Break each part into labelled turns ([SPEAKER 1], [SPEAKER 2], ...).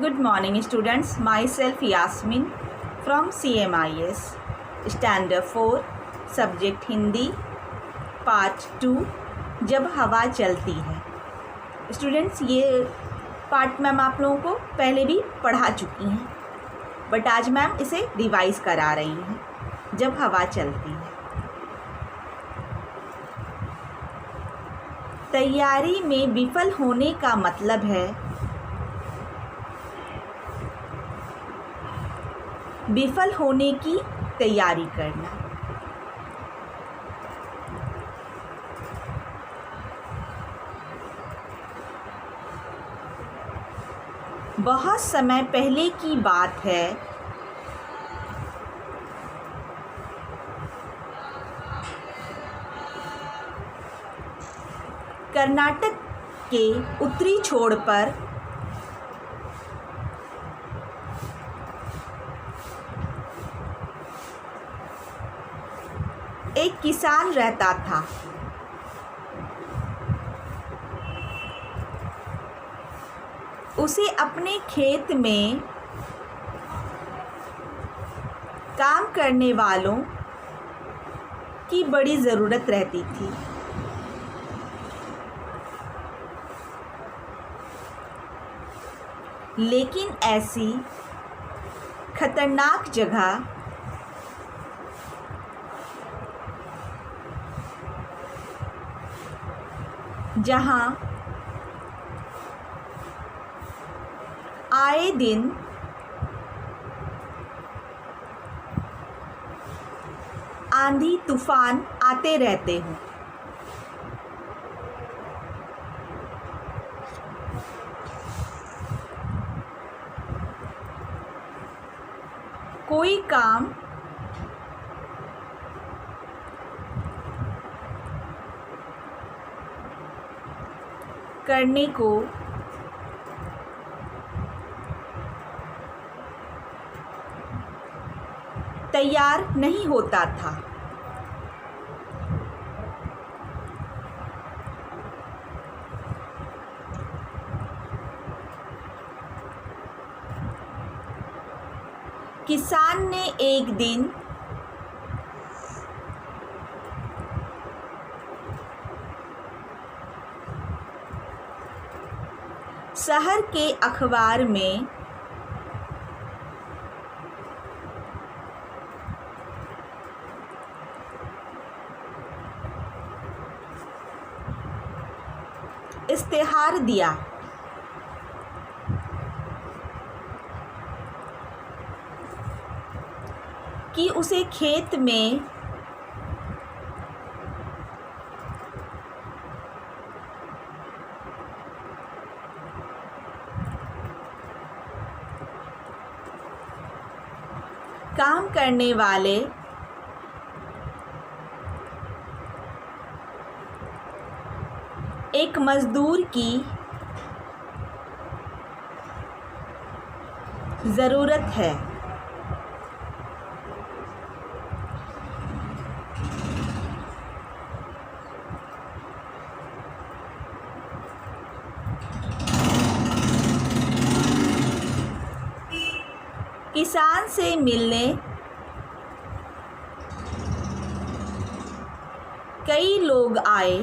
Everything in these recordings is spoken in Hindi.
[SPEAKER 1] Good morning students, myself Yasmin from CMIS, Standard 4, Subject Hindi, Part 2, जब हवा चलती है। स्टूडेंट्स ये पार्ट मैम आप लोगों को पहले भी पढ़ा चुकी हैं, बट आज मैम इसे रिवाइज़ करा रही हैं। जब हवा चलती है। तैयारी में विफल होने का मतलब है विफल होने की तैयारी करना। बहुत समय पहले की बात है, कर्नाटक के उत्तरी छोर पर एक किसान रहता था। उसे अपने खेत में काम करने वालों की बड़ी ज़रूरत रहती थी। लेकिन ऐसी खतरनाक जगह जहाँ आए दिन आंधी तूफान आते रहते हों, कोई काम करने को तैयार नहीं होता था। किसान ने एक दिन शहर के अखबार में इश्तेहार दिया कि उसे खेत में काम करने वाले एक मजदूर की ज़रूरत है। किसान से मिलने कई लोग आए।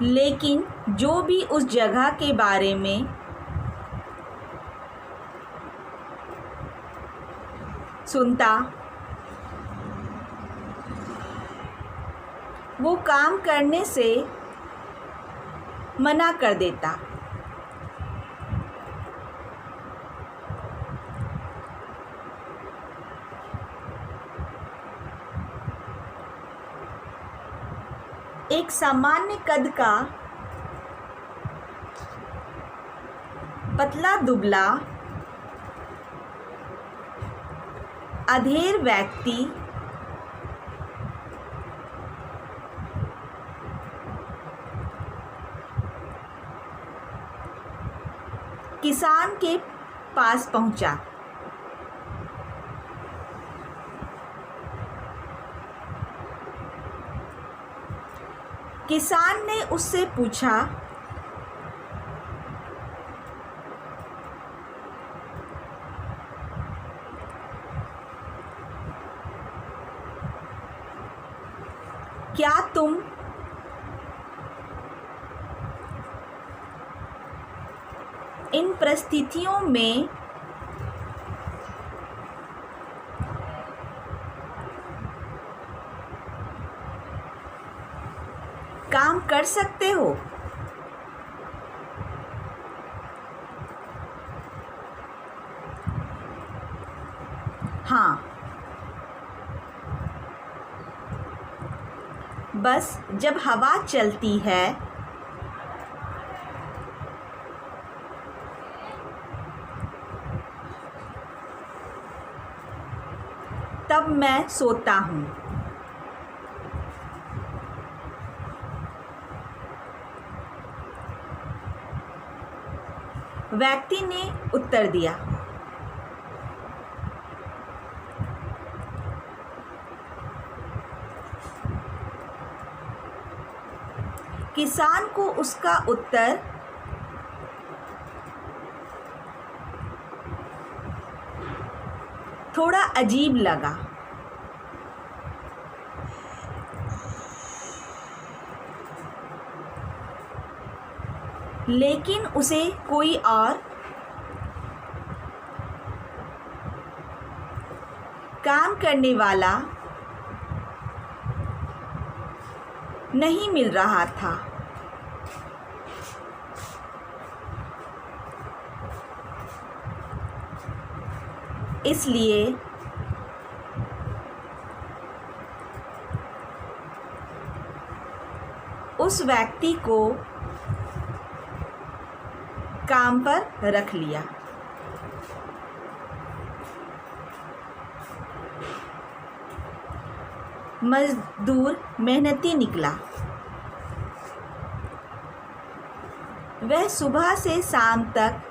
[SPEAKER 1] लेकिन जो भी उस जगह के बारे में सुनता वो काम करने से मना कर देता। एक सामान्य कद का पतला दुबला अधेड़ व्यक्ति किसान के पास पहुंचा। किसान ने उससे पूछा, क्या तुम इन परिस्थितियों में काम कर सकते हो? हाँ, बस जब हवा चलती है तब मैं सोता हूँ। व्यक्ति ने उत्तर दिया, किसान को उसका उत्तर थोड़ा अजीब लगा। लेकिन उसे कोई और काम करने वाला नहीं मिल रहा था। इसलिए उस व्यक्ति को काम पर रख लिया। मजदूर मेहनती निकला। वह सुबह से शाम तक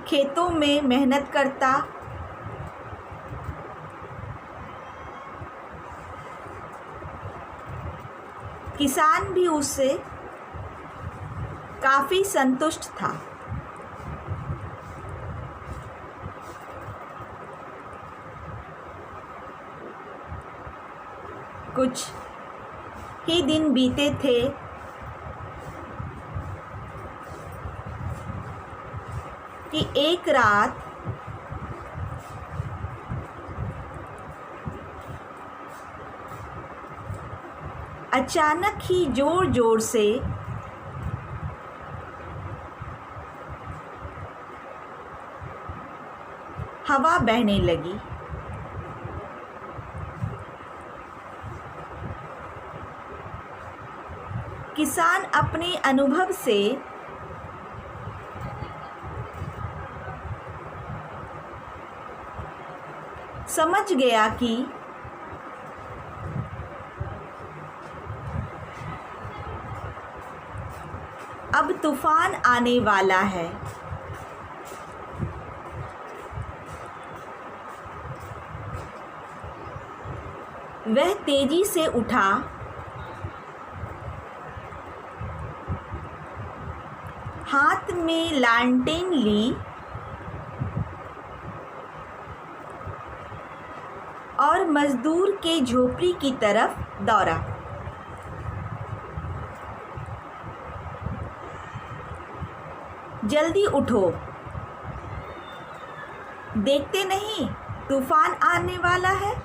[SPEAKER 1] खेतों में मेहनत करता। किसान भी उससे काफ़ी संतुष्ट था। कुछ ही दिन बीते थे कि एक रात अचानक ही जोर जोर से हवा बहने लगी। किसान अपने अनुभव से समझ गया कि अब तूफान आने वाला है। वह तेजी से उठा, हाथ में लालटेन ली और मजदूर के झोपड़ी की तरफ दौड़ा। जल्दी उठो, देखते नहीं तूफान आने वाला है।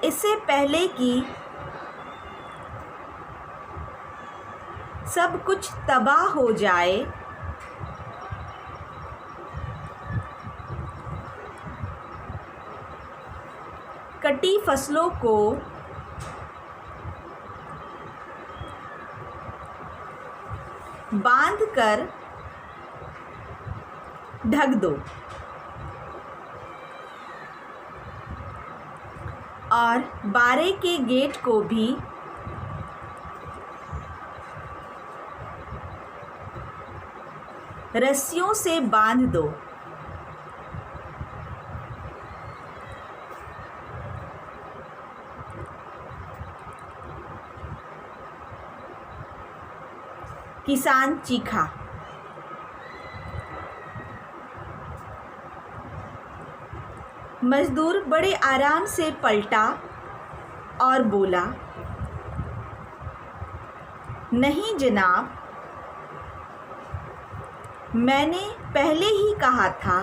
[SPEAKER 1] इससे पहले कि सब कुछ तबाह हो जाए, कटी फसलों को बांधकर ढक दो और बारे के गेट को भी रस्सियों से बांध दो। किसान चीखा। मजदूर बड़े आराम से पलटा और बोला, नहीं जनाब, मैंने पहले ही कहा था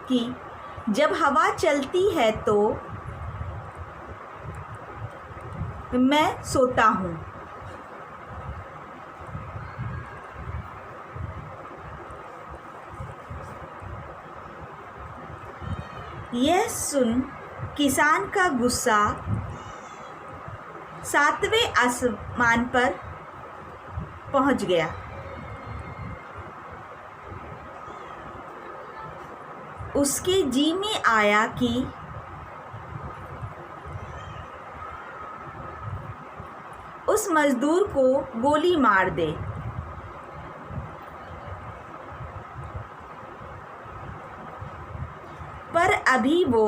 [SPEAKER 1] कि जब हवा चलती है तो मैं सोता हूँ। यह सुन किसान का गुस्सा 7वें आसमान पर पहुंच गया। उसके जी में आया कि उस मजदूर को गोली मार दे। पर अभी वो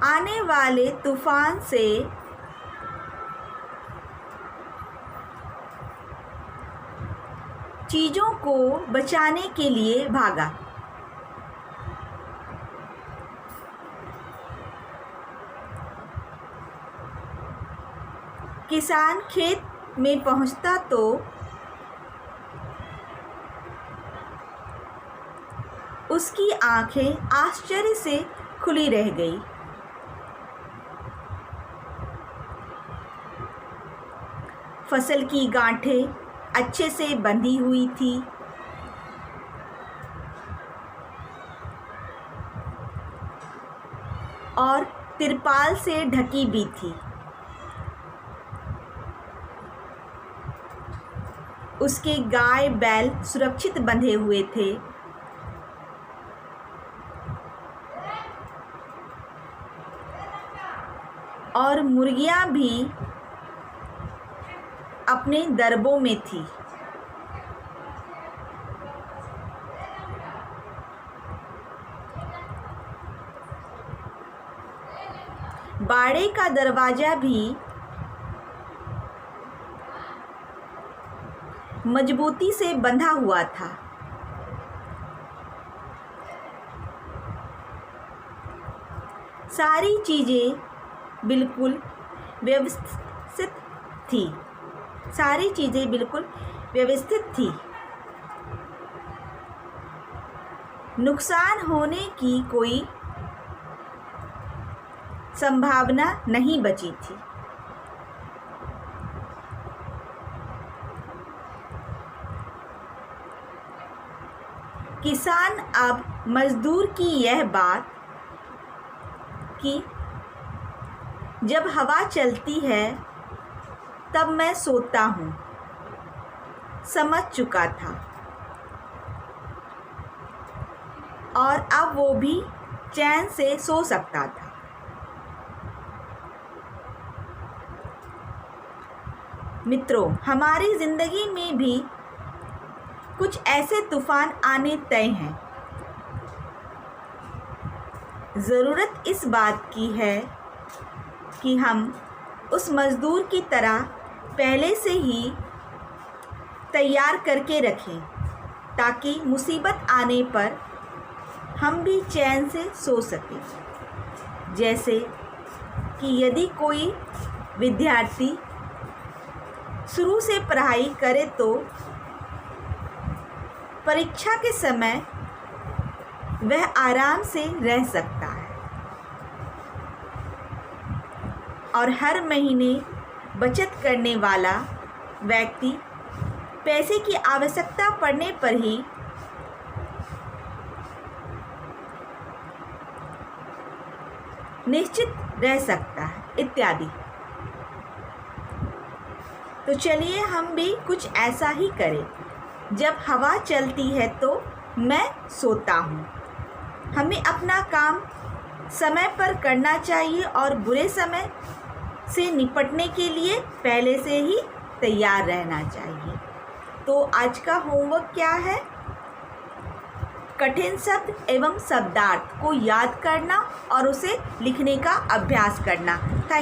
[SPEAKER 1] आने वाले तूफान से चीज़ों को बचाने के लिए भागा। किसान खेत में पहुंचता तो उसकी आंखें आश्चर्य से खुली रह गई। फसल की गांठें अच्छे से बंधी हुई थी। और तिरपाल से ढकी भी थी। उसके गाय बैल सुरक्षित बंधे हुए थे। और मुर्गियां भी अपने दरबों में थी। बाड़े का दरवाज़ा भी मजबूती से बंधा हुआ था। सारी चीज़ें बिल्कुल व्यवस्थित थी। सारी चीज़ें बिल्कुल व्यवस्थित थी। नुकसान होने की कोई संभावना नहीं बची थी। किसान अब मजदूर की यह बात कि जब हवा चलती है तब मैं सोता हूँ समझ चुका था। और अब वो भी चैन से सो सकता था। मित्रों, हमारी ज़िंदगी में भी कुछ ऐसे तूफ़ान आने तय हैं। ज़रूरत इस बात की है कि हम उस मज़दूर की तरह पहले से ही तैयार करके रखें, ताकि मुसीबत आने पर हम भी चैन से सो सकें। जैसे कि यदि कोई विद्यार्थी शुरू से पढ़ाई करे तो परीक्षा के समय वह आराम से रह सकता है और हर महीने बचत करने वाला व्यक्ति पैसे की आवश्यकता पड़ने पर ही निश्चित रह सकता है इत्यादि। तो चलिए हम भी कुछ ऐसा ही करें। जब हवा चलती है तो मैं सोता हूँ। हमें अपना काम समय पर करना चाहिए और बुरे समय से निपटने के लिए पहले से ही तैयार रहना चाहिए। तो आज का होमवर्क क्या है? कठिन शब्द एवं शब्दार्थ को याद करना और उसे लिखने का अभ्यास करना।